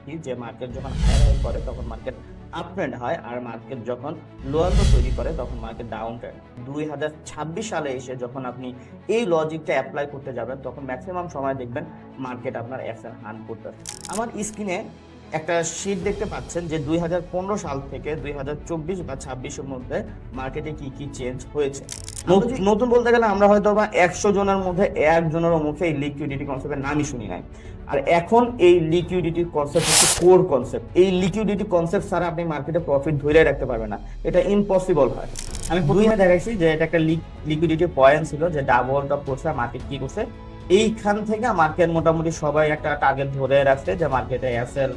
শিখি যে মার্কেট যখন হায়ার হাই করে তখন মার্কেট আপ ট্রেন্ড হয়, আর মার্কেট যখন লোয়ার লো তৈরি করে তখন মার্কেট ডাউন ট্রেন্ড। 2026 সালে এসে যখন আপনি এই লজিকটা অ্যাপ্লাই করতে যাবেন তখন ম্যাক্সিমাম সময় দেখবেন মার্কেট আপনার অ্যাসেট হান্ট করতেছে। আমার স্ক্রিনে একটা শীট দেখতে পাচ্ছেন যে 2015 সাল থেকে 2024 বা 26-এর মধ্যে মার্কেটে কি কি চেঞ্জ হয়েছে। নতুন বলতে গেলে আমরা হয়তো বা 100 জনের মধ্যে একজনেরও মুখে এই লিকুইডিটি কনসেপ্টের নামই শুনি নাই। আর এখন এই লিকুইডিটি কনসেপ্ট হচ্ছে কোর কনসেপ্ট। এই লিকুইডিটি কনসেপ্ট ছাড়া আপনি মার্কেটে প্রফিট ধরে রাখতে পারবেন না, এটা ইম্পসিবল হয়। আমি প্রথমে দেখাইছি যে এটা একটা লিকুইডিটি পয়েন্ট ছিল যে ডাবল টপ করছে, মার্কেট কি করছে এইখান থেকে মার্কেট মোটামুটি সবাই একটা টার্গেট ধরে রাখছে যে মার্কেটে এসএল,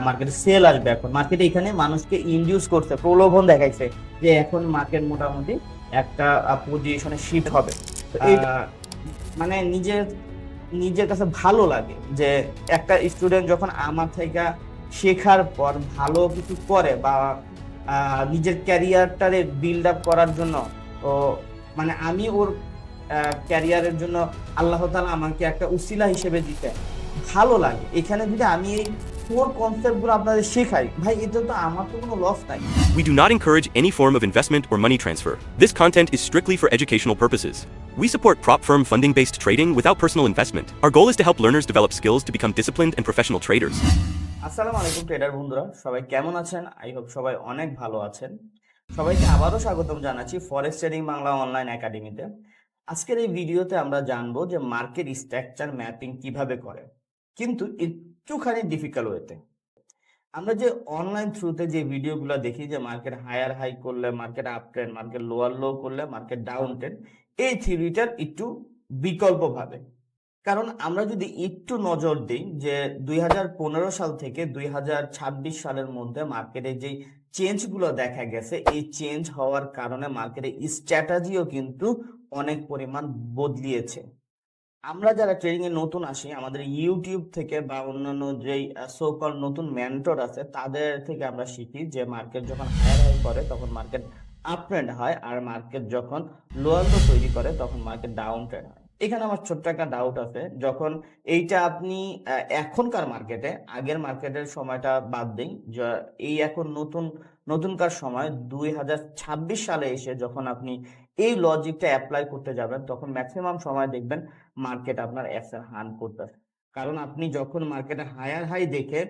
মার্কেটে সেল আসবে। এখন মার্কেটে এখানে মানুষকে ইনডিউস করছে, প্রলোভন দেখাইছে যে এখন মার্কেট মোটামুটি একটা পজিশনে শিফট হবে। তো মানে নিজের কাছে ভালো লাগে যে একটা স্টুডেন্ট যখন আমার থেকে শেখার পর ভালো কিছু করে বা নিজের ক্যারিয়ারটারে বিল্ড আপ করার জন্য, ও মানে আমি ওর ক্যারিয়ারের জন্য আল্লাহ তাআলা আমাকে একটা উসিলা হিসেবে দিতে ভালো লাগে। এখানে যদি আমি এই কোর কনসেপ্টগুলো আপনাদের শেখাই, ভাই এতে তো আমার তো কোনো লস নাই। We do not encourage any form of investment or money transfer. This content is strictly for educational purposes. We support prop firm funding-based trading without personal investment. Our goal is to help learners develop skills to become disciplined and professional traders. আসসালামু আলাইকুম tedder বন্ধুরা, সবাই কেমন আছেন? I hope সবাই অনেক ভালো আছেন। সবাইকে আবারও স্বাগতম জানাচ্ছি ফরেক্স ট্রেডিং বাংলা অনলাইন একাডেমিতে। আজকের এই ভিডিওতে আমরা জানবো যে মার্কেট স্ট্রাকচার ম্যাপিং কিভাবে করে, কিন্তু একটুখানি ডিফিকাল্ট ওয়েতে। আমরা যে অনলাইন থ্রুতে যে ভিডিওগুলো দেখি যে মার্কেট হায়ার হাই করলে market up trend, market lower লো করলে মার্কেট ডাউন ট্রেন্ড, এই থিওরিটার একটু বিকল্প ভাবে। কারণ আমরা যদি একটু নজর দিই যে 2015 সাল থেকে 2026 সালের মধ্যে মার্কেটে যে চেঞ্জগুলো দেখা গেছে, এই চেঞ্জ হওয়ার কারণে মার্কেটের স্ট্র্যাটেজিও কিন্তু অনেক পরিমাণ বদলিয়েছে। আমরা যারা ট্রেডিং এ নতুন আসি, আমাদের ইউটিউব থেকে বা অন্যান্য যেই সোকল নতুন মেন্টর আছে তাদের থেকে আমরা শিখি যে মার্কেট যখন হায়ার হাই করে তখন মার্কেট আপ ট্রেন্ড হয়, আর মার্কেট যখন লোয়ার লো তৈরি করে তখন মার্কেট ডাউন ট্রেন্ড হয়। এখানে আমার ছোট্ট একটা ডাউট আছে, যখন এইটা আপনি এখনকার মার্কেটে, আগের মার্কেটের সময়টা বাদ দিন, এই এখন নতুনকার সময় 2026 সালে এসে যখন আপনি এই লজিকটা অ্যাপ্লাই করতে যাবেন তখন ম্যাক্সিমাম সময় দেখবেন মার্কেট আপনার অ্যাসেট হান্ট করতেছে। কারণ আপনি যখন মার্কেটে হায়ার হাই দেখে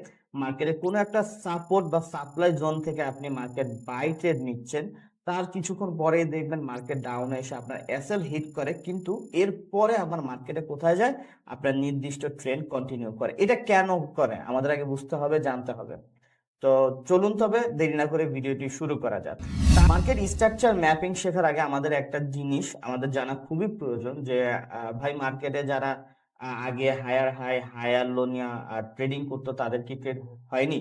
মার্কেটে কোনো একটা সাপোর্ট বা সাপ্লাই জোন থেকে আপনি মার্কেট বাই ট্রেড নিচ্ছেন, তার কিছুক্ষণ পরেই দেখবেন মার্কেট ডাউনে এসে আপনার এসএল হিট করে, কিন্তু এরপরে আবার মার্কেটে কোথায় যায়, আপনার নির্দিষ্ট ট্রেন্ড কন্টিনিউ করে। এটা কেন করে আমাদের আগে বুঝতে হবে, জানতে হবে। তো চলুন তবে দেরি না করে ভিডিওটি শুরু করা যাক। মার্কেট স্ট্রাকচার ম্যাপিং শেখার আগে আমাদের একটা জিনিস আমাদের জানা খুবই প্রয়োজন যে ভাই মার্কেটে যারা আগে হায়ার হাই হায়ার লো নিয়ে ট্রেডিং করতো তাদের কি ট্রেড হয়নি?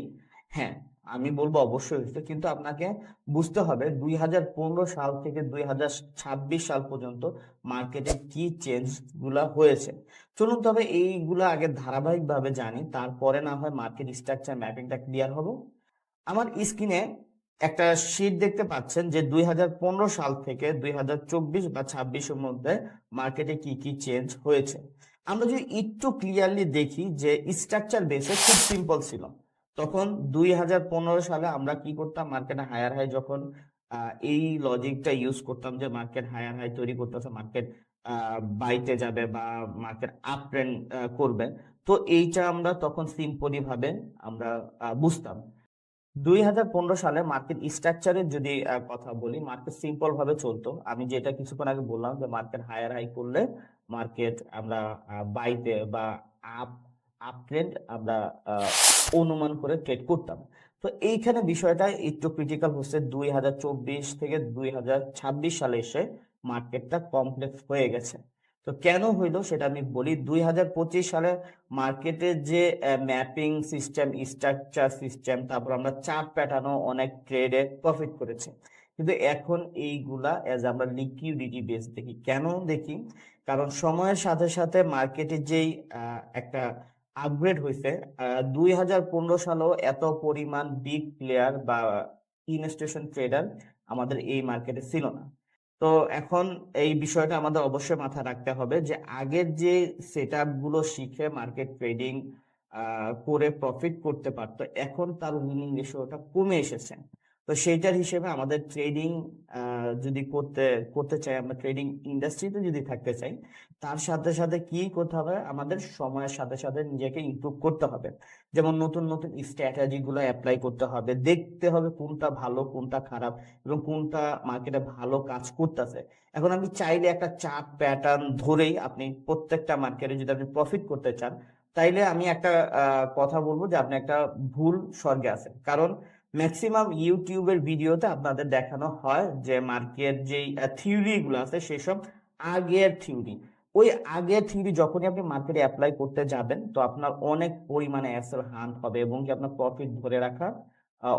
হ্যাঁ, আমি বলবো অবশ্যই হয়েছে, কিন্তু আপনাকে বুঝতে হবে 2015 সাল থেকে 2026 সাল পর্যন্ত মার্কেটে কি চেঞ্জ গুলা হয়েছে। চলুন তবে এইগুলা আগে ধারাবাহিকভাবে জানি, তারপরে না হয় মার্কেট স্ট্রাকচার ম্যাপিংটা ক্লিয়ার হবে। আমার স্ক্রিনে একটা শীট দেখতে পাচ্ছেন যে 2015 সাল থেকে 2024 বা 26-এর মধ্যে মার্কেটে কি কি চেঞ্জ হয়েছে। আমরা যদি একটু ক্লিয়ারলি দেখি যে স্ট্রাকচার বেসে খুব সিম্পল ছিল। তখন 2015 সালে আমরা কি করতাম, মার্কেটে হায়ার হাই যখন এই লজিকটা ইউজ করতাম যে মার্কেট হায়ার হাই তৈরি করতেছে, মার্কেট বাইতে যাবে বা মার্কেট আপ ট্রেন্ড করবে। তো এইটা আমরা তখন সিম্পলি ভাবে আমরা বুঝতাম। 2015 সালে মার্কেট স্ট্রাকচারের যদি কথা বলি, মার্কেট সিম্পল ভাবে চলতো। আমি যেটা কিছুক্ষণ আগে বললাম যে মার্কেট হায়ার হাই করলে মার্কেট আমরা বাইতে বা আপ আপ ট্রেন্ড আমরা আহ, অনুমান করে ট্রেড করতাম। তো এইখানে বিষয়টা একটু ক্রিটিক্যাল হচ্ছে 2024 থেকে 2026 সালে এসে মার্কেটটা কমপ্লেক্স হয়ে গেছে। তো কেন হইলো সেটা আমি বলি। 2025 সালে মার্কেটের যে ম্যাপিং সিস্টেম, স্ট্রাকচার সিস্টেম, তারপর আমরা চার্ট প্যাটার্নও অনেক ট্রেডে প্রফিট করেছে, কিন্তু এখন এইগুলা এজ আমরা লিকুইডিটি বেস দেখি। কেন দেখি? কারণ সময়ের সাথে সাথে মার্কেটের যেই একটা আপগ্রেড হয়েছে। 2015 সালেও এত পরিমাণ বিগ প্লেয়ার বা ইনস্টিটিউশন ট্রেডার আমাদের এই মার্কেটে ছিল না। তো এখন এই বিষয়টা আমাদের অবশ্যই মাথায় রাখতে হবে যে আগের যে সেট আপ গুলো শিখে মার্কেট ট্রেডিং করে প্রফিট করতে পারতো, এখন তার উইনিং রেশিওটা কমে এসেছে। তো সেইটার হিসেবে আমাদের ট্রেডিং যদি করতে করতে চাই, আমরা ট্রেডিং ইন্ডাস্ট্রিতে যদি থাকতে চাই, তার সাথে সাথে কি করতে হবে, আমাদের সময়ের সাথে সাথে নিজেকে ইমপ্রুভ করতে হবে। যেমন নতুন নতুন স্ট্র্যাটেজি গুলো অ্যাপ্লাই করতে হবে, দেখতে হবে কোনটা ভালো কোনটা খারাপ এবং কোনটা মার্কেটে ভালো কাজ করতেছে। এখন আপনি চাইলে একটা চার্ট প্যাটার্ন ধরেই আপনি প্রত্যেকটা মার্কেটে যদি আপনি প্রফিট করতে চান, তাইলে আমি একটা কথা বলবো যে আপনি একটা ভুল স্বর্গে আছেন। কারণ ম্যাক্সিমাম ইউটিউবের ভিডিওতে আপনাদের দেখানো হয় যে মার্কেট যেই থিওরি গুলো আছে সেসব আগের থিওরি। ওই আগের থিওরি যখনই আপনি মার্কেটে অ্যাপ্লাই করতে যাবেন, তো আপনার অনেক পরিমাণে অ্যাসেল হান্ট হবে এবং কি আপনার প্রফিট ধরে রাখা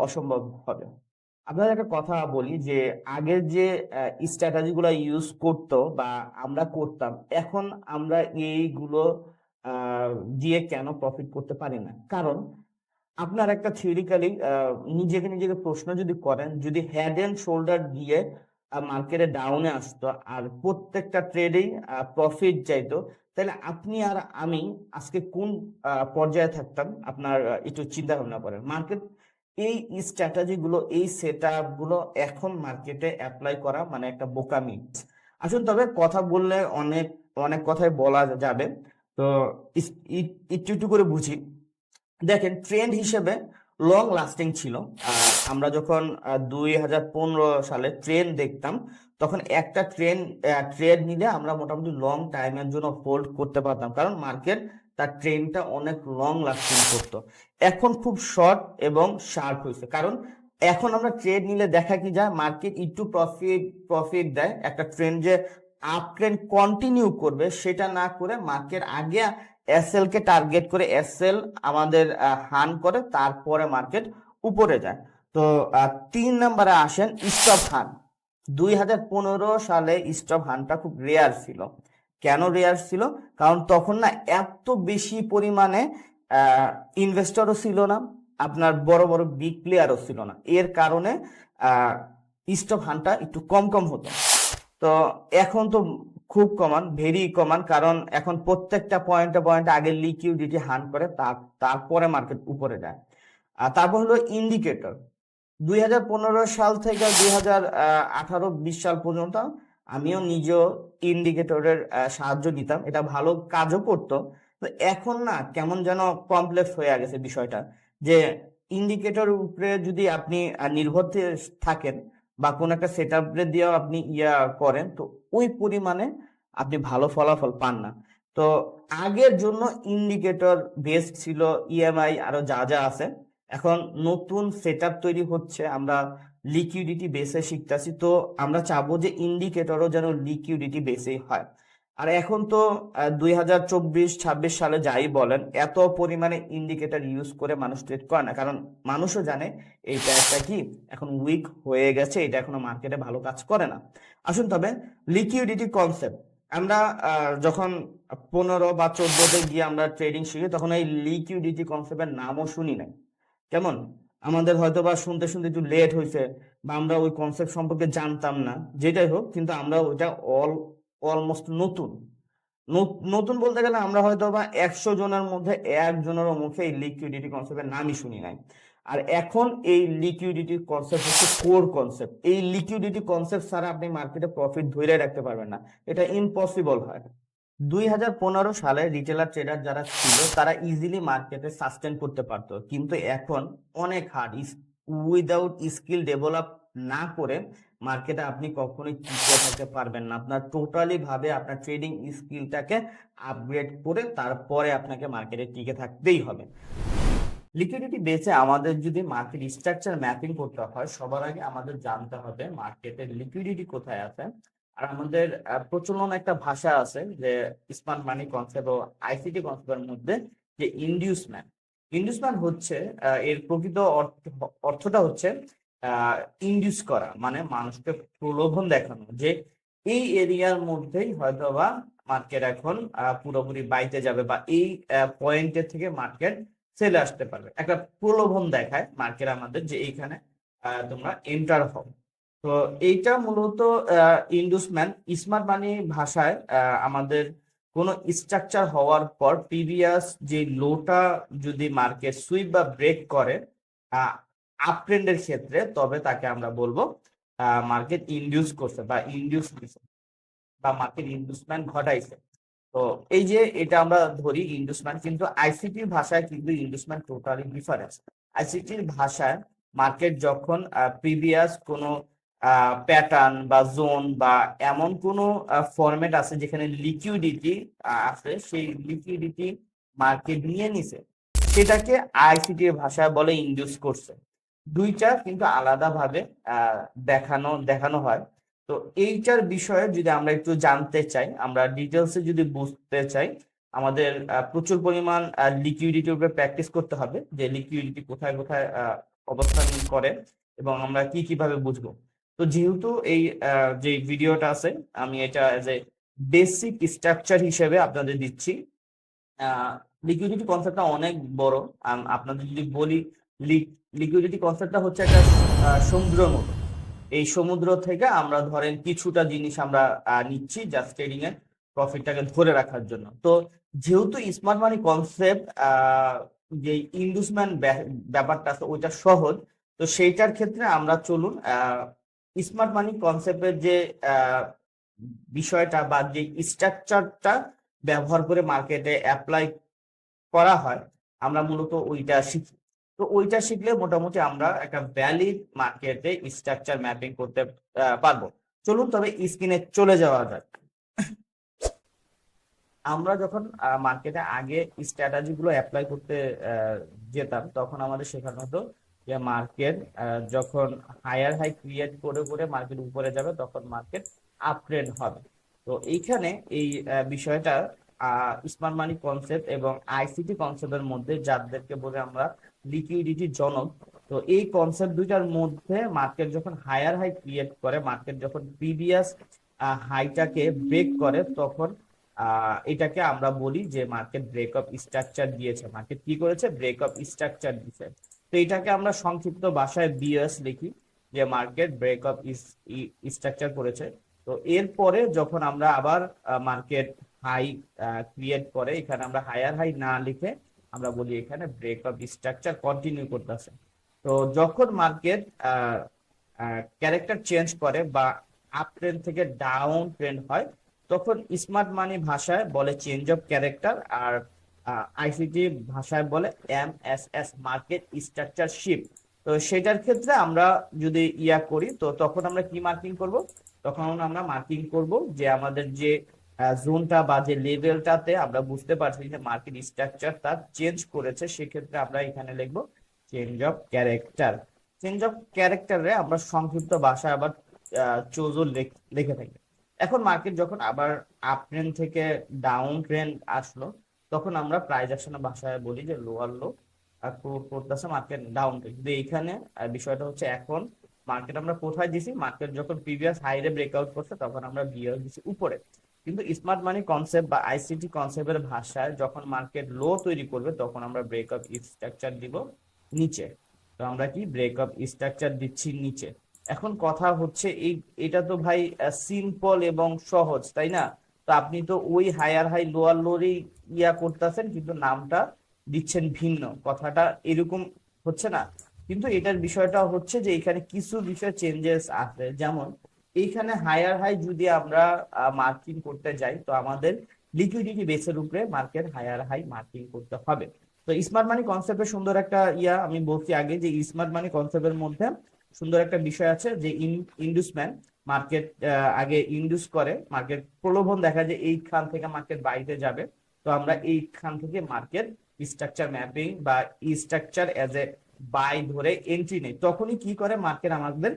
অসম্ভব হবে। আপনার একটা কথা বলি যে আগের যে স্ট্র্যাটেজি গুলো ইউজ করতো বা আমরা করতাম, এখন আমরা এইগুলো আহ, দিয়ে কেন প্রফিট করতে পারি না? কারণ আপনার একটা থিওরিক্যালি নিজেকে নিজেকে প্রশ্ন যদি করেন, যদি হেড এন্ড শোল্ডার দিয়ে মার্কেটে ডাউনে আসতো আর প্রত্যেকটা ট্রেডেই প্রফিট যাইতো, তাহলে আপনি আর আমি আজকে কোন পর্যায়ে থাকতাম? আপনার একটু চিন্তা ভাবনা করেন। মার্কেট এই স্ট্র্যাটেজি গুলো, এই সেট আপ গুলো এখন মার্কেটে অ্যাপ্লাই করা মানে একটা বোকামি। আসুন তবে কথা বললে অনেক অনেক কথাই বলা যাবে, তো একটু একটু করে বুঝি। দেখেন, ট্রেন্ড হিসেবে লং লাস্টিং ছিল। আমরা যখন 2015 সালে ট্রেন্ড দেখতাম, তখন একটা ট্রেড নিলে আমরা মোটামুটি লং টাইমের জন্য হোল্ড করতে পারতাম, কারণ মার্কেট তার ট্রেন্ডটা অনেক লং লাস্টিং করতো। এখন খুব শর্ট এবং শার্প হয়েছে, কারণ এখন আমরা ট্রেড নিলে দেখা কি যায়, মার্কেট একটু প্রফিট প্রফিট দেয়, একটা ট্রেন্ড যে আপ ট্রেন্ড কন্টিনিউ করবে সেটা না করে মার্কেট আগে এসএল কে টার্গেট করে এসএল আমাদের হান করে, তারপরে মার্কেট উপরে যায়। তো 3 নম্বরে আসেন স্টপ হান। 2015 সালে স্টপ হানটা খুব রেয়ার ছিল। কেন রেয়ার ছিল? কারণ তখন না এত বেশি পরিমাণে ইনভেস্টরও ছিল না, আপনার বড় বড় বিগ প্লেয়ারও ছিল না। এর কারণে স্টপ হানটা একটু কম কম হতো। তো এখন তো খুব কমান, ভেরি কমান, কারণ এখন প্রত্যেকটা পয়েন্টে পয়েন্টে আগে লিকুইডিটি হান্ট করে, তারপরে মার্কেট উপরে যায়। আর তারপর হলো ইন্ডিকেটর। 2015 সাল থেকে 2018-20 সাল পর্যন্ত আমিও নিজেও ইন্ডিকেটরের সাহায্য নিতাম, এটা ভালো কাজও করতো। তো এখন না কেমন যেন কমপ্লেক্স হয়ে গেছে বিষয়টা, যে ইন্ডিকেটর উপরে যদি আপনি নির্ভর থাকেন বা কোন একটা সেট আপ দিয়েও আপনি করেন, তো ওই পরিমাণে আপনি ভালো ফলাফল পান না। তো আগের জন্য ইন্ডিকেটর বেস্ট ছিল, ইএমআই আরো যা যা আছে। এখন নতুন সেট আপ তৈরি হচ্ছে, আমরা লিকুইডিটি বেসে শিখতেছি, তো আমরা চাবো যে ইন্ডিকেটরও যেন লিকুইডিটি বেসেই হয়। আর এখন তো 2024-26 সালে যাই বলেন, এত পরিমাণে ইন্ডিকেটর ইউজ করে মানুষ ট্রেড করে না, কারণ মানুষও জানে এইটা একটা কি এখন উইক হয়ে গেছে, এটা এখনো মার্কেটে ভালো কাজ করে না। আসুন তবে লিকুইডিটি কনসেপ্ট, আমরা যখন 15 বা 14-তে গিয়ে আমরা ট্রেডিং শিখি, তখন এই লিকুইডিটি কনসেপ্টের নামও শুনি নাই। কেমন, আমাদের হয়তো বা শুনতে শুনতে একটু লেট হয়েছে, বা আমরা ওই কনসেপ্ট সম্পর্কে জানতাম না, যেটাই হোক, কিন্তু আমরা ওইটা অলমোস্ট নতুন। নতুন বলতে গেলে আমরা হয়তো বা 100 জনের মধ্যে একজনেরও মুখে এই লিকুইডিটি কনসেপ্টের নামই শুনি নাই। আর এখন এই লিকুইডিটি কনসেপ্ট হচ্ছে কোর কনসেপ্ট। এই লিকুইডিটি কনসেপ্ট ছাড়া আপনি মার্কেটে প্রফিট ধরে রাখতে পারবেন না, এটা ইম্পসিবল হয়। 2015 সালে রিটেলার ট্রেডার যারা ছিল তারা ইজিলি মার্কেটে সাস্টেন করতে পারতো, কিন্তু এখন অনেক হার্ড। উইদাউট স্কিল ডেভেলপ না করে মার্কেটে আপনি কখনোই টিকে থাকতে পারবেন না। আপনার টোটালি ভাবে আপনার ট্রেডিং স্কিলটাকে আপগ্রেড করে তারপরে আপনাকে মার্কেটে টিকে থাকতেই হবে। লিকুইডিটি বেসে আমাদের যদি মার্কেট স্ট্রাকচার ম্যাপিং করতে হয়, সবার আগে আমাদের জানতে হবে মার্কেটের লিকুইডিটি কোথায় আছে। আর আমাদের প্রচলন একটা ভাষা আছে যে স্মার্ট মানি কনসেপ্ট ও আইসিটি কনসেপ্টের মধ্যে যে ইনডিউসমেন্ট। ইনডিউসমেন্ট হচ্ছে এর প্রকৃত অর্থটা হচ্ছে ইনডিউস করা, মানে মানুষকে প্রলোভন দেখানো যে এই এরিয়ার মধ্যেই হয়তোবা মার্কেট এখন পুরোপুরি বাইতে যাবে, বা এই পয়েন্টের থেকে মার্কেট সেলে আসতে পারবে। একটা প্রলোভন দেখায় মার্কেট আমাদের যে এইখানে তোমরা এন্টার হও। তো এইটা মূলত ইনডিউসমেন্ট। স্মার্ট মানি ভাষায় আমাদের কোনো স্ট্রাকচার হওয়ার পর প্রিভিয়াস যে লোটা যদি মার্কেট সুইপ বা ব্রেক করে আপ ট্রেন্ডের ক্ষেত্রে, তবে তাকে আমরা বলবো মার্কেট ইনডিউস করছে বা ইনডিউস দিছে বা মার্কেট ইনডিউসমেন্ট ঘটাইছে। তো এই যে এটা আমরা ধরি ইনডিউসমেন্ট, কিন্তু আইসিটির ভাষায় কিন্তু ইনডিউসমেন্ট টোটালি ডিফারেন্স। আইসিটির ভাষায় মার্কেট যখন প্রিভিয়াস কোনো প্যাটার্ন বা জোন বা এমন কোনো ফরম্যাট আছে যেখানে লিকুইডিটি আছে, সেই লিকুইডিটি মার্কেট নিয়ে নিছে, সেটাকে আইসিটির ভাষায় বলে ইনডিউস করছে। দুইটা কিন্তু আলাদাভাবে দেখানো দেখানো হয়। তো এইটার বিষয়ে যদি আমরা একটু জানতে চাই, আমরা ডিটেলসে যদি বুঝতে চাই, আমাদের প্রচুর পরিমাণ লিকুইডিটির উপরে প্র্যাকটিস করতে হবে, যে লিকুইডিটি কোথায় কোথায় অবস্থান করে এবং আমরা কি কিভাবে বুঝবো। তো যেহেতু এই যে ভিডিওটা আছে, আমি এটা এজ এ বেসিক স্ট্রাকচার হিসেবে আপনাদের দিচ্ছি। লিকুইডিটি কনসেপ্টটা অনেক বড়। আপনাদের যদি বলি, লিকুইডিটি কনসেপ্টটা হচ্ছে একটা সমুদ্রের মতো। এই সমুদ্র থেকে আমরা ধরেন কিছুটা জিনিস আমরা নিচ্ছি জাস্ট ট্রেডিং এর প্রফিটটাকে ধরে রাখার জন্য। তো যেহেতু স্মার্ট মানি কনসেপ্ট যে ইনভেস্টমেন্ট ব্যাপারটা আছে ওইটা সহজ, তো সেইটার ক্ষেত্রে আমরা চলুন স্মার্ট মানি কনসেপ্টের যে বিষয়টা বা যে স্ট্রাকচারটা ব্যবহার করে মার্কেটে অ্যাপ্লাই করা হয়, আমরা মূলত ওইটা শিখি। তো ওইটা শিখলে মোটামুটি আমরা একটা ভ্যালিড মার্কেটে স্ট্রাকচার ম্যাপিং করতে পারবো। চলুন তবে স্ক্রিনে চলে যাওয়া যাক। আমরা যখন মার্কেটে আগে স্ট্র্যাটেজি গুলো অ্যাপ্লাই করতে যেতাম, তখন আমাদের শেখানো হতো যে মার্কেট যখন হায়ার হাই ক্রিয়েট করে করে মার্কেট উপরে যাবে, তখন মার্কেট আপ ট্রেন্ড হবে। তো এইখানে এই বিষয়টা স্মার্ট মানি কনসেপ্ট এবং আইসিটি কনসেপ্টের মধ্যে, যাদেরকে বলে আমরা লিকুইডিটি জনক, তো এই কনসেপ্ট দুইটার মধ্যে মার্কেট যখন হায়ার হাই ক্রিয়েট করে, মার্কেট যখন প্রিভিয়াস হাইটাকে ব্রেক করে, তখন এটাকে আমরা বলি যে মার্কেট ব্রেকআপ স্ট্রাকচার দিয়েছে। মার্কেট কি করেছে? ব্রেকআপ স্ট্রাকচার দিয়েছে। তো এটাকে আমরা সংক্ষিপ্ত ভাষায় বিএস লিখি, যে মার্কেট ব্রেকআপ স্ট্রাকচার করেছে। তো এরপরে যখন আমরা আবার মার্কেট হাই ক্রিয়েট করে, এখানে আমরা হায়ার হাই না লিখে আমরা বলি এখানে ব্রেকআপ স্ট্রাকচার কন্টিনিউ করতেছে। তো যখন মার্কেট ক্যারেক্টার চেঞ্জ করে বা আপ ট্রেন্ড থেকে ডাউন ট্রেন্ড হয়, তখন স্মার্ট মানি ভাষায় বলে চেঞ্জ অফ ক্যারেক্টার, আর আইসিটি ভাষায় বলে এমএসএস মার্কেট স্ট্রাকচার শিফট। তো সেটার ক্ষেত্রে আমরা যদি করি, তো তখন আমরা কি মার্কিং করব? তখন আমরা মার্কিং করব যে আমাদের যে জোনটা বা যে লেভেলটাতে আমরা বুঝতে পারছি যে মার্কেট স্ট্রাকচার তার চেঞ্জ করেছে, সেক্ষেত্রে আমরা এখানে লিখবো change of character. Change of ক্যারেক্টারে আমরা সংক্ষিপ্ত ভাষায় আবার চোজো লিখে থাকি। এখন মার্কেট যখন আবার আপ ট্রেন্ড থেকে ডাউন ট্রেন্ড আসলো, তখন আমরা প্রাইস অ্যাকশনের ভাষায় বলি যে লোয়ার লো করতেছে মার্কেট ডাউন ট্রেন্ড। কিন্তু এইখানে বিষয়টা হচ্ছে, এখন মার্কেট আমরা কোথায় দিছি? মার্কেট যখন প্রিভিয়াস হাইরে ব্রেকআউট করছে, তখন আমরা বিয়ার দিছি উপরে। কিন্তু স্মার্ট মানি কনসেপ্ট বা আইসিটি কনসেপ্টের ভাষায় যখন মার্কেট লো তৈরি করবে, তখন আমরা ব্রেকআপ স্ট্রাকচার দিব নিচে। তো আমরা কি ব্রেকআপ স্ট্রাকচার দিচ্ছি নিচে। এখন কথা হচ্ছে, এটা তো ভাই সিম্পল এবং সহজ, তাই না? তো আপনি তো ওই হায়ার হাই লোয়ার লোরই করতেছেন, কিন্তু নামটা দিচ্ছেন ভিন্ন। কথাটা এরকম হচ্ছে না? কিন্তু এটার বিষয়টা হচ্ছে যে এখানে কিছু বিষয় চেঞ্জেস আছে। যেমন এইখানে হায়ার হাই যদি আমরা মার্কিং করতে যাই, তো আমাদের লিকুইডিটি বেসের উপরে মার্কেট হায়ার হাই মার্কিং করতে হবে। তো স্মার্ট মানি কনসেপ্টের সুন্দর একটা আমি বলছি আগে, যে স্মার্ট মানি কনসেপ্টের মধ্যে সুন্দর একটা বিষয় আছে যে ইন্ডুসমেন্ট। মার্কেট আগে ইন্ডুস করে, মার্কেট প্রলোভন দেখা যায় এইখান থেকে মার্কেট বাইরে যাবে, তো আমরা এইখান থেকে মার্কেট স্ট্রাকচার ম্যাপিং বা স্ট্রাকচার এজ এ বাই ধরে এন্ট্রি নেই। তখনই কি করে মার্কেট আমাদের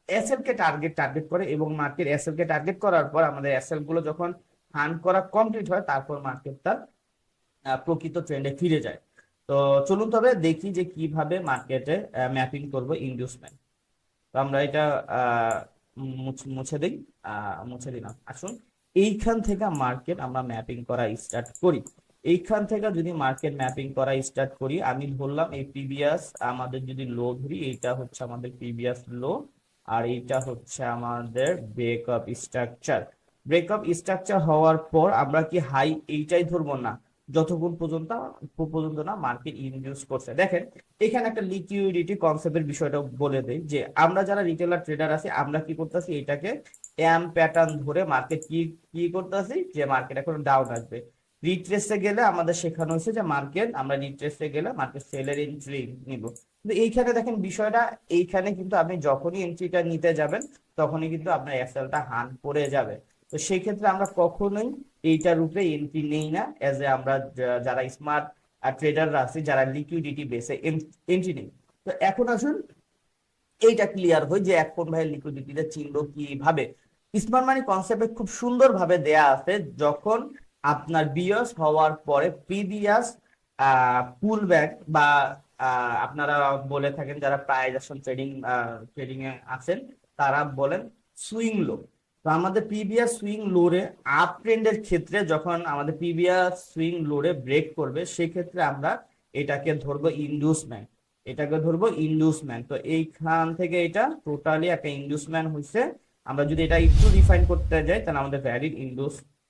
এসএল কে টার্গেট করে, এবং মার্কেট এসএল কে টার্গেট করার পর আমাদের এসএল গুলো যখন হান্ট করা কমপ্লিট হয়, তারপর মার্কেট তার প্রকৃত ট্রেন্ডে ফিরে যায়। তো চলুন তবে দেখি যে কিভাবে মার্কেটে ম্যাপিং করব ইনডিউসমেন্ট। তো আমরা এটা মুছে দিই, মুছে দিলাম। আসুন এইখান থেকে মার্কেট আমরা ম্যাপিং করা স্টার্ট করি। এইখান থেকে যদি মার্কেট ম্যাপিং করা স্টার্ট করি, আমি ধরলাম এই প্রিভিয়াস আমাদের যদি লো ধরি, এইটা হচ্ছে আমাদের প্রিভিয়াস লো, আর এইটা হচ্ছে আমাদের ব্রেকআপ স্ট্রাকচার। ব্রেকআপ স্ট্রাকচার হওয়ার পর আমরা কি হাই এইটাই ধরবো না, যতক্ষণ পর্যন্ত না মার্কেট ইনডিউস করছে। দেখেন এখানে একটা লিকুইডিটি কনসেপ্টের বিষয়টা বলে দেই, যে আমরা যারা রিটেলার ট্রেডার আছি আমরা কি করতেছি, এটাকে এম প্যাটার্ন ধরে মার্কেট কি কি করতেছি, যে মার্কেট এখন ডাউন আসবে। রিট্রেসে গেলে আমাদের শেখানো হয়েছে যে মার্কেট, আমরা রিট্রেসে গেলে মার্কেট সেলের এন্ট্রি নিব। কিন্তু এইখানে দেখেন বিষয়টা, এইখানে কিন্তু আপনি যখনই এন্ট্রিটা নিতে যাবেন তখনই কিন্তু আপনার এসএলটা হান পড়ে যাবে। তো সেই ক্ষেত্রে আমরা কখনোই এইটার উপরে এন্ট্রি নেই না, এজ এ আমরা যারা স্মার্ট ট্রেডাররা আছি, যারা লিকুইডিটি বেসে এন্ট্রি নেই। তো এখন আসুন এইটা ক্লিয়ার হয় যে এখন ভাই লিকুইডিটিটা চিনবো কিভাবে। স্মার্ট মানি কনসেপ্টে খুব সুন্দর ভাবে দেয়া আছে, যখন আপনার বিয়াস হওয়ার পরে প্রিভিয়াস পুল ব্যাক বা আপনারা বলে থাকেন যারা প্রাইস অ্যাকশন ট্রেডিং এ আছেন তারা বলেন সুইং লো। তো আমাদের প্রিভিয়াস সুইং লোরে আপ ট্রেন্ডের ক্ষেত্রে যখন আমাদের প্রিভিয়াস সুইং লোরে ব্রেক করবে সেক্ষেত্রে আমরা এটাকে ধরবো ইনডিউসমেন্ট, এটাকে ধরবো ইনডিউসমেন্ট। তো এইখান থেকে এটা টোটালি একটা ইনডিউসমেন্ট হয়েছে। আমরা যদি এটা একটু রিফাইন করতে যাই তাহলে আমাদের ভ্যালিড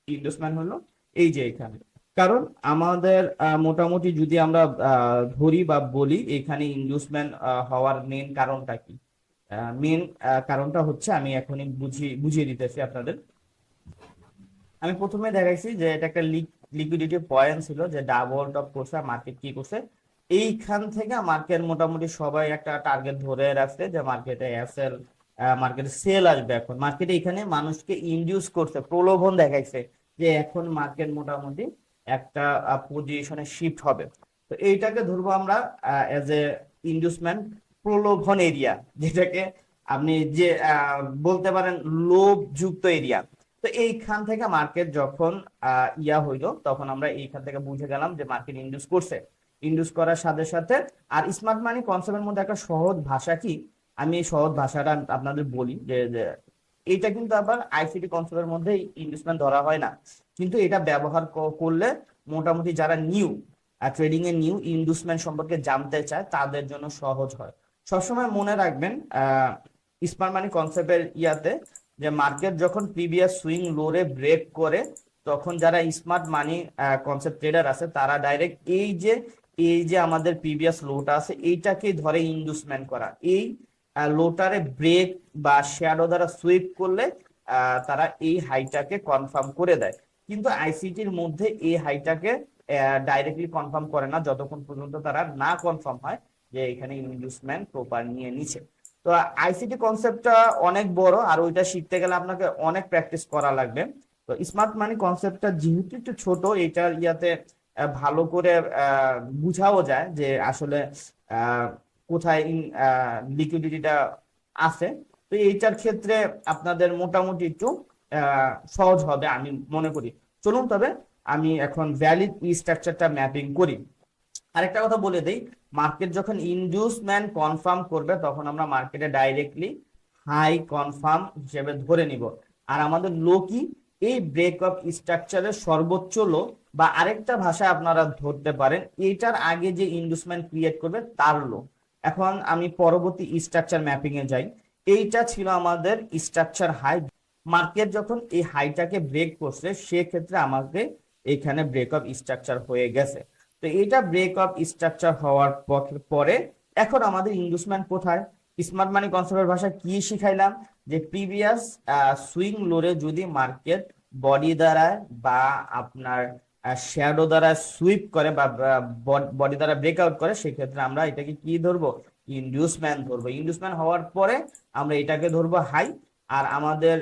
ইনডিউসমেন্ট হলো এই যে এখানে। কারণ আমাদের মোটামুটি যদি আমরা ধরি বা বলি এখানে ইনডিউসমেন্ট হওয়ার মেন কারণটা কি, মেন কারণটা হচ্ছে আমি এখনই বুঝিয়ে দিতেছি আপনাদের। আমি প্রথমে দেখাইছি যে এটা একটা লিকুইডিটি পয়েন্ট ছিল, যে ডাবল টপ করছে, মার্কেট কি করছে এইখান থেকে মার্কেট মোটামুটি সবাই একটা টার্গেট ধরে রাখছে যে মার্কেটে এসএল, মার্কেটে সেল আসবে। এখন মার্কেটে এখানে মানুষকে ইনডিউস করছে, প্রলোভন দেখাইছে যে এখন মার্কেট মোটামুটি একটা পজিশনে শিফট হবে। তো এইটাকে ধরবো আমরা এজ এ ইনডিউসমেন্ট প্রলোভন এরিয়া, যেটাকে আপনি যে বলতে পারেন লোভ যুক্ত এরিয়া। তো এইখান থেকে মার্কেট যখন ইয়া হইলো তখন আমরা এইখান থেকে বুঝে গেলাম যে মার্কেট ইনডিউস করছে। ইনডিউস করার সাথে সাথে আর স্মার্ট মানি কনসেপ্টের মধ্যে একটা সহজ ভাষা কি, আমি এই সহজ ভাষাটা আপনাদের বলি যে এটা কিন্তু আবার আইসিটি কনসেপ্টের মধ্যে ইনভেস্টমেন্ট ধরা হয় না, কিন্তু এটা ব্যবহার করলে মোটামুটি যারা new trading a new investment সম্পর্কে জানতে চায় তাদের জন্য সহজ হয়। সবসময় মনে রাখবেন স্মার্ট মানি কনসেপ্টের ইয়াতে, যে মার্কেট যখন প্রিভিয়াস সুইং লোরে ব্রেক করে তখন যারা স্মার্ট মানি কনসেপ্ট ট্রেডার আছে তারা ডাইরেক্ট এই যে আমাদের প্রিভিয়াস লোটা আছে এইটাকে ধরে ইনভেস্টমেন্ট করা, এই লোটারে ব্রেক বা শ্যাডো দ্বারা সুইপ করলে তারা এই হাইটাকে কনফার্ম করে দেয়। কিন্তু আইসিটির মধ্যে এই হাইটাকে ডাইরেক্টলি কনফার্ম করে না যতক্ষণ পর্যন্ত তারা না কনফার্ম হয় যে এখানে ইনভেস্টমেন্ট প্রপার নিয়ে নিছে। তো আইসিটি কনসেপ্টটা অনেক বড়, আর ওইটা শিখতে গেলে আপনাকে অনেক প্র্যাকটিস করা লাগবে। তো স্মার্ট মানি কনসেপ্টটা যেহেতু একটু ছোট, এটার ইয়াতে ভালো করে বুঝাও যায় যে আসলে কোথায় লিকুইডিটিটা আছে। তো এইটার ক্ষেত্রে আপনাদের মোটামুটি একটু সহজ হবে আমি মনে করি। চলুন তবে আমি এখন ভ্যালিড স্ট্রাকচারটা ম্যাপিং করি। আরেকটা কথা বলে দেই, মার্কেট যখন ইনডিউসমেন্ট কনফার্ম করবে তখন আমরা মার্কেটে ডাইরেক্টলি হাই কনফার্ম হিসেবে ধরে নিব। আর আমাদের লো কি, এই ব্রেকআপ স্ট্রাকচারের সর্বোচ্চ লো, বা আরেকটা ভাষা আপনারা ধরতে পারেন এইটার আগে যে ইনডিউসমেন্ট ক্রিয়েট করবে তার লো। এখন আমি পরবর্তী স্ট্রাকচার ম্যাপিং এ যাই। এইটা ছিল আমাদের স্ট্রাকচার হাই। মার্কেট যখন এই হাইটাকে ব্রেক করছে সেক্ষেত্রে আমাকে এখানে ব্রেকআপ স্ট্রাকচার হয়ে গেছে। তো এটা ব্রেকআপ স্ট্রাকচার হওয়ার পরে এখন আমাদের ইনভেস্টমেন্ট কোথায়, স্মার্ট মানি কনসেপ্টের ভাষা কি শিখাইলাম, যে প্রিভিয়াস সুইং লোরে যদি মার্কেট বডি দ্বারা বা আপনার শ্যাডো দ্বারা সুইপ করে বা বডি দ্বারা ব্রেকআউট করে সেক্ষেত্রে আমরা এটাকে কি ধরবো, ইনডিউসমেন্ট ধরবো। ইনডিউসমেন্ট হওয়ার পরে আমরা এটাকে ধরবো হাই। আর আমাদের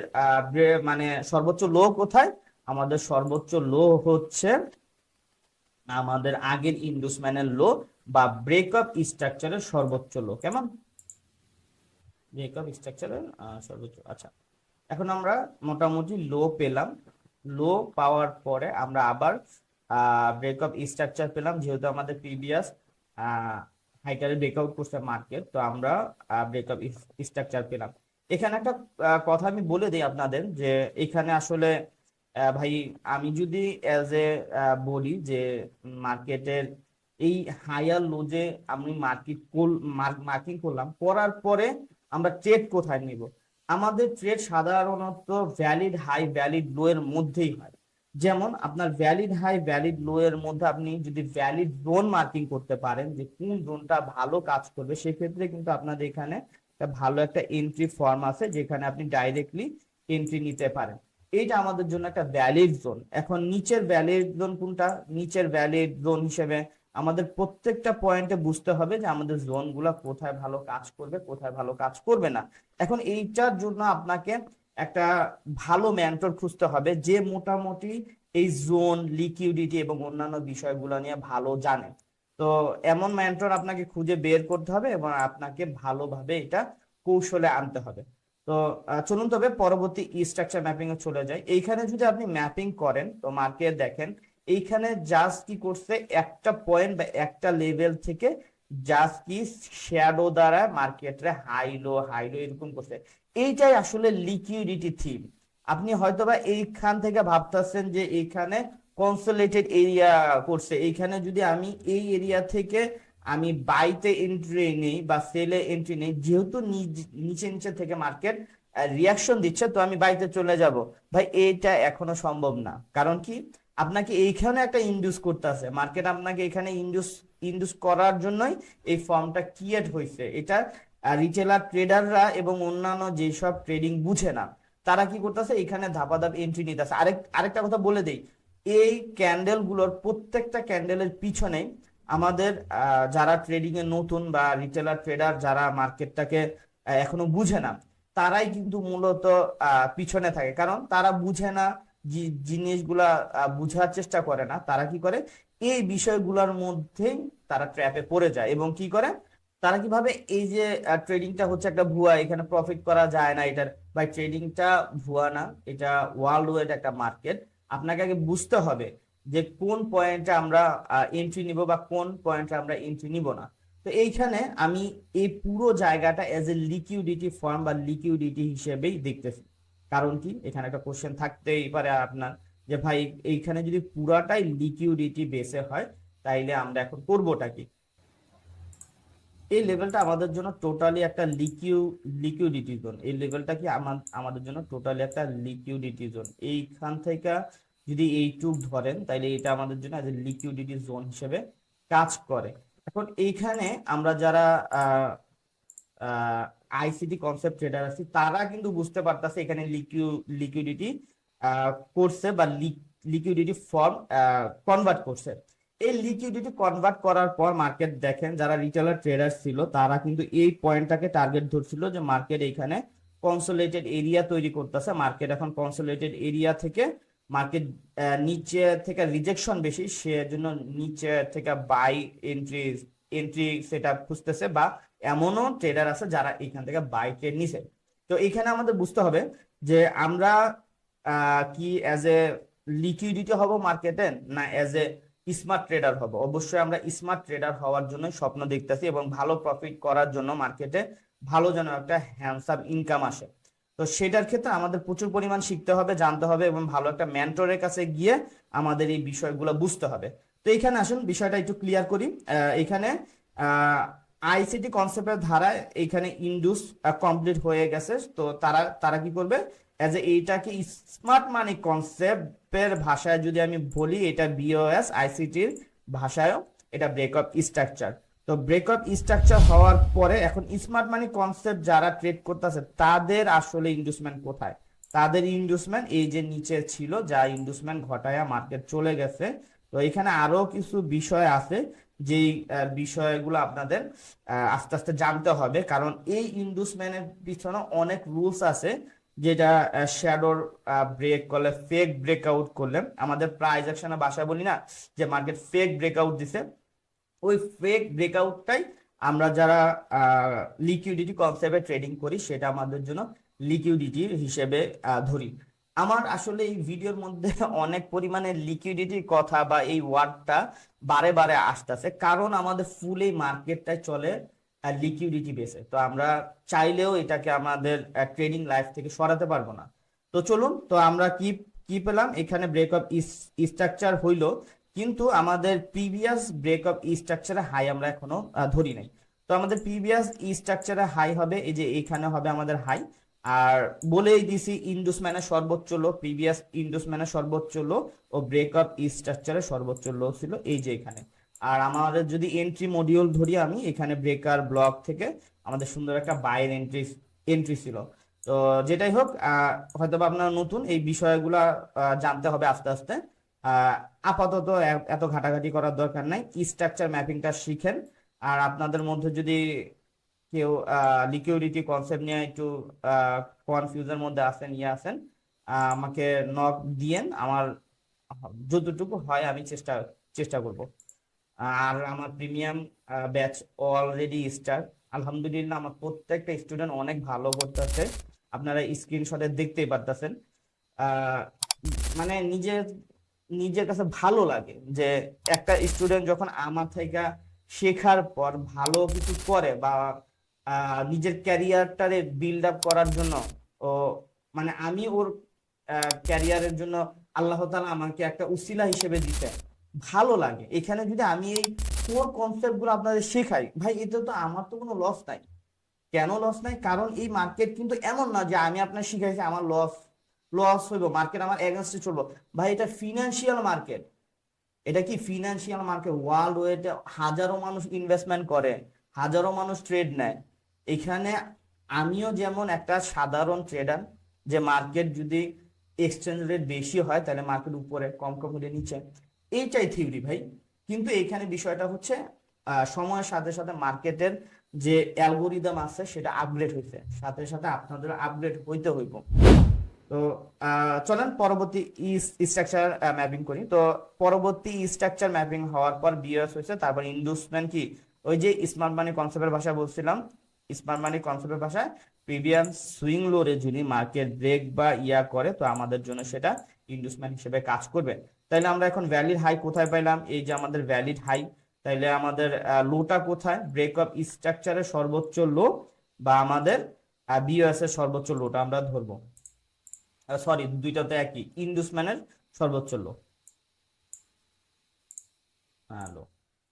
মানে সর্বোচ্চ লো কোথায়, আমাদের সর্বোচ্চ লো হচ্ছে আমাদের আগের ইনডিউসমেন্টের লো বা ব্রেকআপ স্ট্রাকচারের সর্বোচ্চ লো। কেমন, ব্রেকআপ স্ট্রাকচারের সর্বোচ্চ। আচ্ছা, এখন আমরা মোটামুটি লো পেলাম। লো পাওয়ার পরে আমরা আবার ব্রেকআপ স্ট্রাকচার পেলাম, যেহেতু আমাদের প্রিভিয়াস হাইটারে ব্রেকআউট করছে মার্কেট, তো আমরা ব্রেকআপ স্ট্রাকচার পেলাম। এখানে একটা কথা আমি বলে দিই আপনাদের, যে এখানে আসলে ভাই আমি যদি এজ এ বলি যে মার্কেটের এই হায়ার লো যে আমি মার্কিং করলাম, করার পরে আমরা ট্রেড কোথায় নিব, আমাদের ট্রেড সাধারণত ভ্যালিড হাই ভ্যালিড লো এর মধ্যেই হয়। যেমন আপনার ভ্যালিড হাই ভ্যালিড লো এর মধ্যে আপনি যদি ভ্যালিড জোন মার্কিং করতে পারেন যে কোন জোনটা ভালো কাজ করবে, সেক্ষেত্রে কিন্তু আপনাদের এখানে একটা ভালো একটা এন্ট্রি ফর্ম আছে যেখানে আপনি ডাইরেক্টলি এন্ট্রি নিতে পারেন। এইটা আমাদের জন্য একটা ভ্যালিড জোন। এখন নিচের ভ্যালিড জোন কোনটা? নিচের ভ্যালিড জোন হিসেবে আমাদের প্রত্যেকটা পয়েন্টে বুঝতে হবে যে আমাদের জোন গুলা কোথায় ভালো কাজ করবে, কোথায় ভালো কাজ করবে না। এখন এইটার জন্য আপনাকে একটা ভালো মেন্টর খুঁজতে হবে যে মোটামুটি এই জোন, লিকুইডিটি এবং অন্যান্য বিষয়গুলো নিয়ে ভালো জানে। তো এমন মেন্টর আপনাকে খুঁজে বের করতে হবে এবং আপনাকে ভালোভাবে এটা কৌশলে আনতে হবে। তো চলুন তবে পরবর্তী স্ট্রাকচার ম্যাপিং এ চলে যাই। এইখানে যদি আপনি ম্যাপিং করেন তো মার্কেট দেখেন এইখানে জাস্ট কি করছে, একটা পয়েন্ট বা একটা লেভেল থেকে জাস্ট কি শ্যাডো দ্বারা মার্কেটে হাই লো এরকম করছে। এইটাই আসলে লিকুইডিটি থিম। আপনি হয়তোবা এইখান থেকে ভাবতেছেন যে এইখানে কনসোলিডেটেড এরিয়া করছে, এইখানে যদি আমি এই এরিয়া থেকে আমি বাইতে এন্ট্রি নেই বা সেলে এন্ট্রি নেই, যেহেতু নিচে নিচে থেকে মার্কেট রিয়াকশন দিচ্ছে তো আমি বাইতে চলে যাব। ভাই এটা এখনো সম্ভব না। কারণ কি? আপনাকে এইখানে একটা ইন্ডিউস করতে আছে মার্কেট, আপনাকে এখানে ইন্ডিউস ইন্ডিউস করার জন্যই এই ফর্মটা ক্রিয়েট হয়েছে। এটা রিটেলার ট্রেডাররা এবং অন্যান্য যেসব ট্রেডিং বুঝে না তারা কি করতেছে, এখানে ধাপাধাপ এন্ট্রি নিতেছে। আরেকটা কথা বলে দেই, এই ক্যান্ডেল গুলোর প্রত্যেকটা ক্যান্ডেলের পিছনে আমাদের যারা ট্রেডিং এ নতুন বা রিটেলার ট্রেডার যারা মার্কেটটাকে এখনো বুঝে না, তারাই কিন্তু মূলত পিছনে থাকে। কারণ তারা বুঝে না, জিনিসগুলা বুঝার চেষ্টা করে না। তারা কি করে, এই বিষয়গুলোর মধ্যেই তারা ট্র্যাপে পড়ে যায় এবং কি করে, তারা কিভাবে এই যে ট্রেডিংটা হচ্ছে একটা ভুয়া, এখানে প্রফিট করা যায় না এটার। ভাই ট্রেডিংটা ভুয়া না, এটা ওয়ার্ল্ড ওয়াইড একটা মার্কেট। আপনাকে আগে বুঝতে হবে যে কোন পয়েন্টে আমরা এন্ট্রি নিব বা কোন পয়েন্টে আমরা এন্ট্রি নিব না। তো এইখানে আমি এই পুরো জায়গাটা এজ এ লিকুইডিটি ফর্ম বা লিকুইডিটি হিসেবেই দেখতেছি। কারণ কি? এখানে একটা কোশ্চেন থাকতেই পারে আপনার যে ভাই এইখানে যদি পুরাটাই লিকুইডিটি বেসে হয় তাইলে আমরা এখন করবোটা কি? এই লেভেলটা আমাদের জন্য টোটালি একটা লিকুইডিটি জোন। এই লেভেলটা কি আমাদের জন্য টোটালি একটা লিকুইডিটি জোন। এইখান থেকে যদি এইটুক ধরেন তাহলে এটা আমাদের জন্য এজ এ লিকুইডিটি জোন হিসেবে কাজ করে। এখন এইখানে আমরা যারা আইসিটি কনসেপ্ট ট্রেডার আছি তারা কিন্তু বুঝতে পারতেছে এখানে লিকুইডিটি করছে বা লিকুইডিটি ফর্ম কনভার্ট করছে। এই লিকুইডিটি কনভার্ট করার পর মার্কেট দেখেন যারা রিটেলার ট্রেডার ছিল তারা কিন্তু এই পয়েন্টটাকে টার্গেট ধরছিল যে মার্কেট এখানে কনসোলিডেটেড এরিয়া তৈরি করতেছে। মার্কেট এখন কনসোলিডেটেড এরিয়া থেকে মার্কেট নিচে থেকে রিজেকশন বেশি, সেজন্য নিচে থেকে বাই এন্ট্রি এন্ট্রি সেটা খুঁজতেছে, বা এমনও ট্রেডার আছে যারা এখান থেকে বাই ট্রেড নিছে। তো এখানে আমাদের বুঝতে হবে যে আমরা কি অ্যাজ এ লিকুইডিটি হব মার্কেটে না অ্যাজ এ স্মার্ট ট্রেডার হব। অবশ্যই আমরা স্মার্ট ট্রেডার হওয়ার জন্য স্বপ্ন দেখতেছি এবং ভালো প্রফিট করার জন্য মার্কেটে ভালো যেন একটা হ্যান্ডসাম ইনকাম আসে। তো সেটার ক্ষেত্রে আমাদের প্রচুর পরিমাণ শিখতে হবে, জানতে হবে এবং ভালো একটা মেন্টরের কাছে গিয়ে আমাদের এই বিষয়গুলো বুঝতে হবে। তো এখানে আসুন বিষয়টা একটু ক্লিয়ার করি। এখানে আইসিটি কনসেপ্টের ধারায় এখানে ইন্ডুস কমপ্লিট হয়ে গেছে। তো তারা তারা কি করবে, এজ এ এইটাকে স্মার্ট মানি কনসেপ্টের ভাষায় যদি আমি বলি, এটা বিওএস আইসিটির ভাষায়ও এটা ব্রেকআপ স্ট্রাকচার। তো ব্রেকআপ স্ট্রাকচার হওয়ার পরে এখন স্মার্ট মানি কনসেপ্ট যারা ট্রেড করতেছে তাদের আসলে ইনভেস্টমেন্ট কোথায়? তাদের ইনভেস্টমেন্ট এই যে নিচে ছিল, যা ইনভেস্টমেন্ট ঘটায়া মার্কেট চলে গেছে। তো এখানে আরো কিছু বিষয় আছে যেই বিষয়গুলো আপনাদের আস্তে আস্তে জানতে হবে, কারণ এই ইনভেস্টমেন্টের পিছনে অনেক রুলস আছে। যেটা শ্যাডোর ব্রেক করলে, ফেক ব্রেকআউট করলে, আমাদের প্রাইস অ্যাকশনের ভাষায় বলি না যে মার্কেট ফেক ব্রেকআউট দিছে, ওই ফেক ব্রেকআউটটাই আমরা যারা লিকুইডিটি কনসেপ্টে ট্রেডিং করি সেটা আমাদের জন্য লিকুইডিটি হিসেবে ধরি। আমার আসলে এই ভিডিওর মধ্যে অনেক পরিমাণে লিকুইডিটির কথা বা এই ওয়ার্ডটা বারে বারে আসতেছে, কারণ আমাদের ফুল এই মার্কেটটাই চলে লিকুইডিটি বেসে। তো আমরা চাইলেও এটাকে আমাদের ট্রেডিং লাইফ থেকে সরাতে পারবো না। তো চলুন, তো আমরা কি কি পেলাম, এখানে ব্রেকআপ স্ট্রাকচার হইলো, কিন্তু আমাদের প্রিভিয়াস ব্রেকআপ স্ট্রাকচারে হাই আমরা এখনো ধরি নাই। তো আমাদের প্রিভিয়াস স্ট্রাকচারে হাই হবে, এই যে এখানে হবে আমাদের হাই। আর বলেই দিছি ইন্ডুসম্যানের সর্বোচ্চ লো, প্রিভিয়াস ইন্ডুসম্যানের সর্বোচ্চ লো ও ব্রেকআপ স্ট্রাকচারের সর্বোচ্চ লো ছিল এই যে এখানে। আর আমাদের যদি এন্ট্রি মডিউল ধরি আমি, এখানে ব্রেকার ব্লক থেকে আমাদের সুন্দর একটা বাইয়ের এন্ট্রি ছিল। তো যেটাই হোক, হয়তো বা আপনার নতুন এই বিষয়গুলা জানতে হবে আস্তে আস্তে। আপাতত এত ঘাটাঘাটি করার দরকার নাই, স্ট্রাকচার ম্যাপিংটা শিখেন। আর আপনাদের মধ্যে যদি কেউ লিকুইডিটি কনসেপ্ট নিয়ে একটু কনফিউজের মধ্যে আছেন আছেন, আমাকে নক দিয়েন, আমার যতটুকু হয় আমি চেষ্টা চেষ্টা করব। আর আমার প্রিমিয়াম ব্যাচ অলরেডি স্টার্ট, আলহামদুলিল্লাহ আমার প্রত্যেকটা স্টুডেন্ট অনেক ভালো করতেছে, আপনারা স্ক্রিনশটে দেখতেই পারতেছেন। আহ, মানে নিজের নিজের কাছে ভালো লাগে যে একটা স্টুডেন্ট যখন আমার থেকে শেখার পর ভালো কিছু করে বা নিজের ক্যারিয়ারটারে বিল্ড আপ করার জন্য, ও মানে আমি ওর ক্যারিয়ারের জন্য আল্লাহ তাআলা আমাকে একটা উসিলা হিসেবে দিতে ভালো লাগে। এখানে যদি আমি এই কোর কনসেপ্ট গুলো আপনাদের শেখাই ভাই, এতে তো আমার তো কোনো লস নাই। কেন লস নাই? কারণ এই মার্কেট কিন্তু এমন না যে আমি আপনার শিখাইছি আমার লস লস হইব, মার্কেট আমার এগেনস্টে চলবো। ভাই এটা ফিনান্সিয়াল মার্কেট, এটা কি ফিনান্সিয়াল মার্কেট, ওয়ার্ল্ড ওয়েতে হাজারো মানুষ ইনভেস্টমেন্ট করে, হাজারো মানুষ ট্রেড নেয়। এখানে আমিও যেমন একটা সাধারণ ট্রেডার, যে মার্কেট যদি এক্সচেঞ্জ রেট বেশি হয় তাহলে মার্কেট উপরে, কম কম হলে নিচে, এইটাই থিওরি ভাই। কিন্তু এখানে বিষয়টা হচ্ছে সময়ের সাথে সাথে মার্কেটের যে অ্যালগোরিদম আছে সেটা আপগ্রেড হয়েছে, সাথে সাথে আপনাদের আপগ্রেড হইতে হইব। তো চলেন পরবর্তী স্ট্রাকচার ম্যাপিং করি। তো পরবর্তী স্ট্রাকচার ম্যাপিং হওয়ার পর বিএস হয়েছে, তারপর ইন্ডুসমেন্ট কি, ওই যে স্মার্ট মানি কনসেপ্টের ভাষায় বলছিলাম, স্মার্ট মানি কনসেপ্টের ভাষায় প্রিভিয়াস সুইং লোরে যদি মার্কেট ব্রেক বা ইয়া করে তো আমাদের জন্য সেটা ইন্ডুসমেন্ট হিসেবে কাজ করবে। তাইলে আমরা এখন ভ্যালিড হাই কোথায় পাইলাম? এই যে আমাদের ভ্যালিড হাই। তাইলে আমাদের লোটা কোথায়? ব্রেক অফ স্ট্রাকচারের সর্বোচ্চ লো বা আমাদের বিএস এর সর্বোচ্চ লোটা আমরা ধরবো। সরি, দুইটাতে একই, ইন্ডুসম্যানের সর্বোচ্চ লো। লো।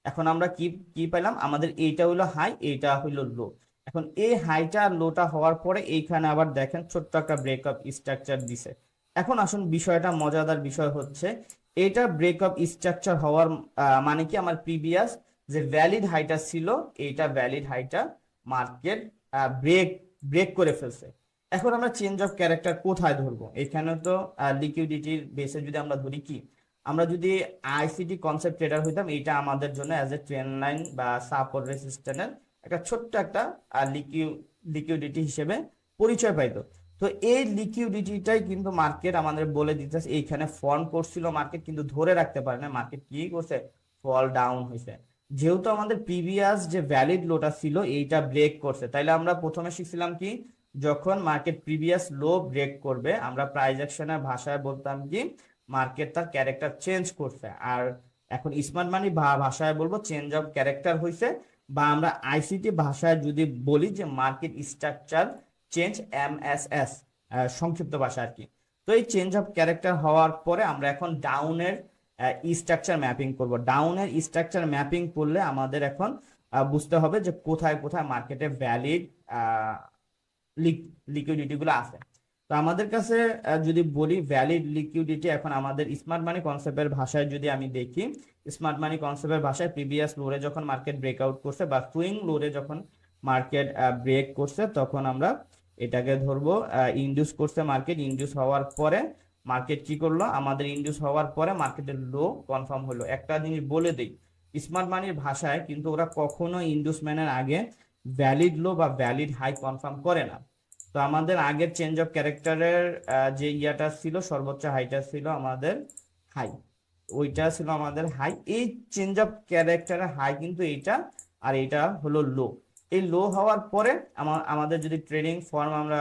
এখন আমরা কি কি পেলাম? আমাদের এইটা হইলো হাই, এইটা হইলো লো। এখন এই হাইটা আর লোটা হওয়ার পরে এইখানে আবার দেখেন ছোট্ট একটা ব্রেকআপ স্ট্রাকচার দিছে। এখন আসুন বিষয়টা মজাদার বিষয় হচ্ছে, এটা ব্রেকআপ স্ট্রাকচার হওয়ার মানে কি, আমার প্রিভিয়াস যে ভ্যালিড হাইটা ছিল এইটা ভ্যালিড হাইটা মার্কেট ব্রেক ব্রেক করে ফেলছে। এখন আমরা চেঞ্জ অফ ক্যারেক্টার কোথায় ধরবো? এখানে তো লিকুইডিটির বেসে যদি আমরা ধরি কি, আমরা যদি আইসিটি কনসেপ্ট ট্রেডার হইতাম, এটা আমাদের জন্য অ্যাজ এ ট্রেন্ড লাইন বা সাপোর্ট রেজিস্ট্যান্সের একটা ছোট্ট একটা লিকুইডিটি হিসেবে পরিচয় পাইতো। তো এই লিকুইডিটিটাই কিন্তু মার্কেট আমাদের বলে দিতেছে, এইখানে ফর্ম করছিল মার্কেট, কিন্তু ধরে রাখতে পারে না, মার্কেট কি করছে, ফল ডাউন হয়েছে। যেহেতু আমাদের প্রিভিয়াস যে ভ্যালিড লোটা ছিল এইটা ব্রেক করছে, তাইলে আমরা প্রথমে শিখছিলাম কি, যখন মার্কেট প্রিভিয়াস লো ব্রেক করবে আমরা প্রাইস অ্যাকশনের ভাষায় বলতাম কি মার্কেট তার ক্যারেক্টার চেঞ্জ করছে। আর এখন স্মার্ট মানি ভাষায় বলবো চেঞ্জ অফ ক্যারেক্টার হয়েছে, বা আমরা আইসিটি ভাষায় যদি বলি যে মার্কেট স্ট্রাকচার চেঞ্জ, এমএসএস সংক্ষিপ্ত ভাষা আর কি। তো এই চেঞ্জ অফ ক্যারেক্টার হওয়ার পরে আমরা এখন ডাউনের স্ট্রাকচার ম্যাপিং করব। ডাউনের স্ট্রাকচার ম্যাপিং করলে আমাদের এখন বুঝতে হবে যে কোথায় কোথায় মার্কেটে ভ্যালিড লিকুইডিটি গুলো আছে। তো আমাদের কাছে যদি বলি ভ্যালিড লিকুইডিটি, এখন আমাদের স্মার্ট মানি কনসেপ্টের ভাষায় যদি আমি দেখি, স্মার্ট মানি কনসেপ্টের ভাষায় প্রিভিয়াস লোরে যখন মার্কেট ব্রেকআউট করছে বা সুইং লোরে যখন মার্কেট ব্রেক করছে তখন আমরা এটাকে ধরবো ইনডিউস করছে মার্কেট। ইনডিউস হওয়ার পরে মার্কেট কি করলো, আমাদের ইনডিউস হওয়ার পরে মার্কেটের লো কনফার্ম হলো। একটা জিনিস বলে দিই, স্মার্ট মানির ভাষায় কিন্তু ওরা কখনো ইনডিউসমেন্টের আগে ভ্যালিড লো বা ভ্যালিড হাই কনফার্ম করে না। তো আমাদের আগের চেঞ্জ অফ ক্যারেক্টারের যে ইয়াটা ছিল, সর্বোচ্চ হাইটা ছিল আমাদের হাই, ওইটা ছিল আমাদের হাই। এই চেঞ্জ অফ ক্যারেক্টারের হাই কিন্তু এইটা, আর এইটা হলো লো। এই লো হওয়ার পরে আমাদের যদি ট্রেডিং ফর্ম আমরা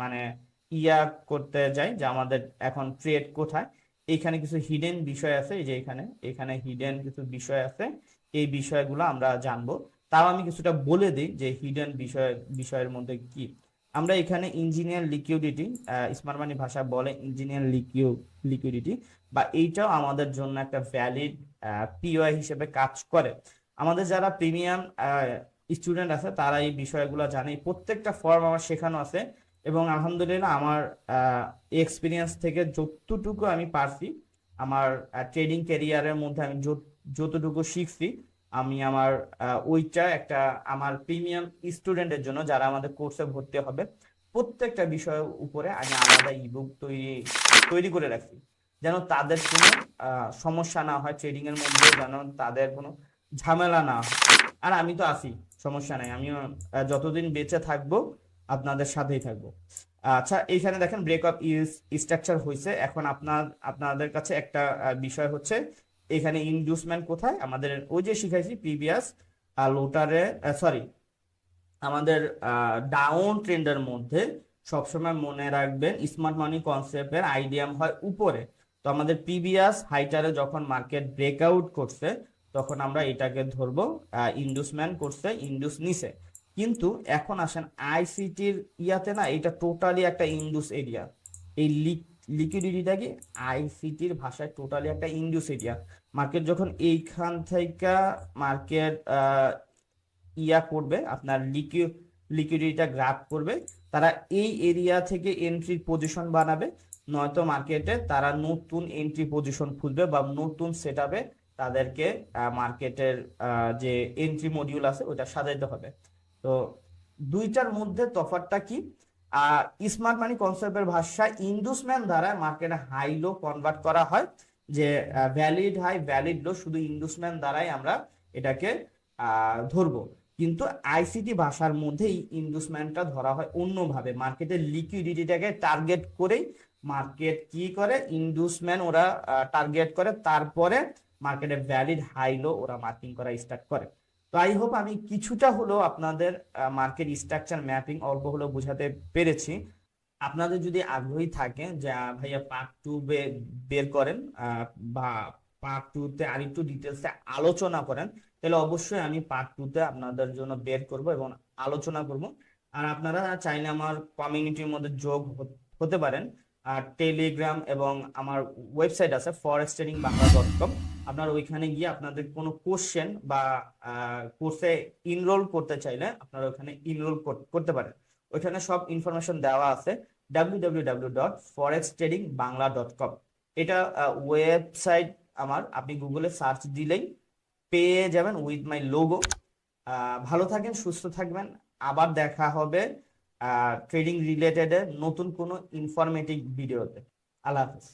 মানে ইয়া করতে যাই যে আমাদের এখন ট্রেড কোথায়, এইখানে কিছু হিডেন বিষয় আছে, এই যে এখানে এখানে হিডেন কিছু বিষয় আছে, এই বিষয়গুলো আমরা জানবো। তাও আমি কিছুটা বলে দিই যে হিডেন বিষয়ের মধ্যে কি। আমরা এখানে ইঞ্জিনিয়ার লিকুইডিটি, স্মার্ট মানি ভাষা বলে ইঞ্জিনিয়ার লিকুইডিটি, বা এইটাও আমাদের জন্য একটা ভ্যালিড পিওআই হিসেবে কাজ করে। আমাদের যারা প্রিমিয়াম স্টুডেন্ট আছে তারা এই বিষয়গুলো জানে, প্রত্যেকটা ফর্ম আমার শেখানো আছে। এবং আলহামদুলিল্লাহ আমার এক্সপিরিয়েন্স থেকে যতটুকু আমি পারছি, আমার ট্রেডিং ক্যারিয়ারের মধ্যে আমি যতটুকু শিখছি, আমি আমার ওইটা একটা আমার প্রিমিয়াম স্টুডেন্টের জন্য যারা আমাদের কোর্সে ভর্তি হবে প্রত্যেকটা বিষয়ের উপরে আমি আলাদা ইবুক তৈরি তৈরি করে রাখছি, যেন তাদের কোনো সমস্যা না হয় ট্রেডিং এর মধ্যে, যেন তাদের কোনো ঝামেলা না হয়। আর আমি তো আছি, সমস্যা নাই, আমিও যতদিন বেঁচে থাকবো আপনাদের সাথেই থাকবো। আচ্ছা, এইখানে দেখেন ব্রেকআপ স্ট্রাকচার হয়েছে। এখন আপনাদের কাছে একটা বিষয় হচ্ছে, এখানে ইনডিউসমেন্ট কোথায়, আমাদের ওই যে শিখাইছি প্রিভিয়াস লোটারে, সরি, আমাদের ডাউন ট্রেন্ডের মধ্যে সবসময় মনে রাখবেন স্মার্ট মানি কনসেপ্টের আইডিয়াম হয় উপরে। তো আমাদের প্রিভিয়াস হাইটারে যখন মার্কেট ব্রেকআউট করছে তখন আমরা এটাকে ধরবো ইন্ডুসমেন্ট করছে, ইন্ডুস নিছে। কিন্তু এখন আসেন আইসিটির ইয়াতে না, এটা টোটালি একটা ইন্ডুস এরিয়া। এই লিকুইডিটিটাকে আইসিটির ভাষায় টোটালি একটা ইন্ডুস এরিয়া। মার্কেট যখন এইখান থেকে মার্কেট ইয়া করবে, আপনার লিকুইডিটিটা গ্রাব করবে, তারা এই এরিয়া থেকে এন্ট্রি পজিশন বানাবে, নয়তো মার্কেটে তারা নতুন এন্ট্রি পজিশন খুঁজবে বা নতুন সেটআপে তাদেরকে মার্কেটের যে এন্ট্রি মডিউল আছে ওটা সাজাইতে হবে। তো দুইটার মধ্যে তফাৎটা কি? স্মার্ট মানি কনসেপ্টের ভাষায় ইন্ডুসমেন্ট দ্বারা মার্কেটে হাই লো কনভার্ট করা হয়, যে ভ্যালিড হাই ভ্যালিড লো শুধু ইন্ডুসমেন্ট দ্বারাই আমরা এটাকে ধরবো। কিন্তু আইসিটি ভাষার মধ্যে এই ইন্ডুসমেন্টটা ধরা হয় অন্যভাবে, মার্কেটের লিকুইডিটিটাকে টার্গেট করেই মার্কেট কি করে, ইন্ডুসমেন্ট ওরা টার্গেট করে, তারপরে মার্কেটে ভ্যালিড হাই লো ওরা মার্কিং করা স্টার্ট করে। তো আই হোপ আমি কিছুটা হলেও আপনাদের মার্কেট স্ট্রাকচার ম্যাপিং অল্প হলেও বোঝাতে পেরেছি। আপনাদের যদি আগ্রহী থাকে যে ভাইয়া পার্ট টু বের করেন, বা পার্ট টু তে আরেকটু ডিটেলসে আলোচনা করেন, তাহলে অবশ্যই আমি পার্ট টু তে আপনাদের জন্য বের করব এবং আলোচনা করব। আর আপনারা চাইলে আমার কমিউনিটির মধ্যে যোগ হতে পারেন। আর টেলিগ্রাম এবং আমার ওয়েবসাইট আছে forextradingbangla.com, আপনারা ওইখানে গিয়ে আপনাদের কোনো কোশ্চেন বা কোর্সে ইনরোল করতে চাইলে আপনারা ওখানে ইনরোল করতে পারেন। ওইখানে সব ইনফরমেশন দেওয়া আছে www.forextradingbangla.com। এটা ওয়েবসাইট আমার, আপনি গুগলে সার্চ দিলেই পেয়ে যাবেন উইথ মাই লোগো। ভালো থাকেন, সুস্থ থাকবেন, আবার দেখা হবে ট্রেডিং রিলেটেড নতুন কোনো ইনফরমেটিভ ভিডিওতে। আল্লাহ হাফিজ।